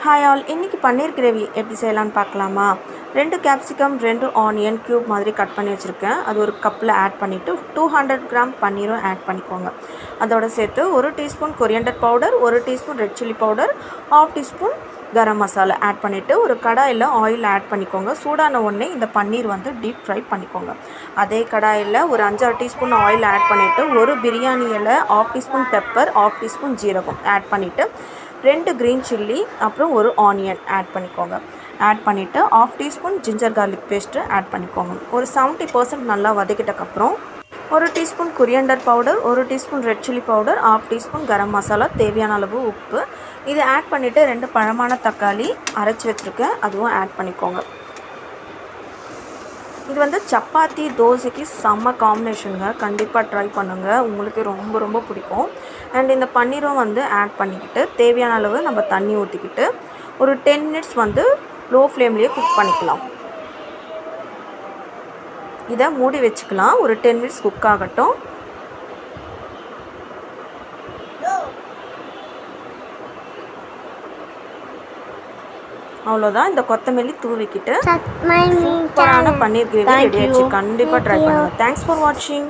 Hi all, இன்றைக்கி பன்னீர் gravy எப்படி செய்யலான்னு பார்க்கலாமா? 2 கேப்சிகம் 2 ஆனியன் க்யூப் மாதிரி கட் பண்ணி வச்சுருக்கேன். அது ஒரு கப்பில் ஆட் பண்ணிவிட்டு 200 கிராம் பன்னீரும் ஆட் பண்ணிக்கோங்க. அதோடு சேர்த்து 1 teaspoon coriander powder, 1 teaspoon red chilli powder, 1/2 teaspoon garam masala add பண்ணிவிட்டு ஒரு கடாயில் ஆயில் ஆட் பண்ணிக்கோங்க. சூடான உடனே இந்த பன்னீர் டீப் ஃப்ரை பண்ணிக்கோங்க. அதே கடாயில் ஒரு 5-6 டீஸ்பூன் ஆயில் ஆட் பண்ணிவிட்டு ஒரு பிரியாணி இலை, 1/2 டீஸ்பூன் பெப்பர், 1/2 டீஸ்பூன் ஜீரகம் ஆட் பண்ணிவிட்டு 2 க்ரீன் சில்லி அப்புறம் ஒரு ஆனியன் ஆட் பண்ணிக்கோங்க. ஆட் பண்ணிவிட்டு 1/2 teaspoon ginger garlic paste add பண்ணிக்கோங்க. ஒரு 70% நல்லா வதக்கிட்டக்கப்புறம் 1 teaspoon coriander powder, 1 teaspoon red chilli powder, 1/2 teaspoon garam masala, தேவையான அளவு உப்பு இதை ஆட் பண்ணிவிட்டு 2 பழமான தக்காளி அரைச்சி வச்சுருக்கேன், அதுவும் ஆட் பண்ணிக்கோங்க. இது சப்பாத்தி தோசைக்கு செம்ம காம்பினேஷனுங்க. கண்டிப்பாக ட்ரை பண்ணுங்கள், உங்களுக்கு ரொம்ப ரொம்ப பிடிக்கும். அண்ட் இந்த பன்னீரும் ஆட் பண்ணிக்கிட்டு தேவையான அளவு நம்ம தண்ணி ஊற்றிக்கிட்டு ஒரு 10 மினிட்ஸ் லோ ஃப்ளேம்லேயே குக் பண்ணிக்கலாம். இதை மூடி வச்சுக்கலாம். ஒரு 10 மினிட்ஸ் குக் ஆகட்டும். அவ்வளோதான். இந்த கொத்தமல்லி தூவிக்கிட்டு சூப்பரான பன்னீர் கிரேவி ரெடி ஆயிடுச்சு. கண்டிப்பாக ட்ரை பண்ணுங்கள். தேங்க்ஸ் ஃபார் வாட்சிங்.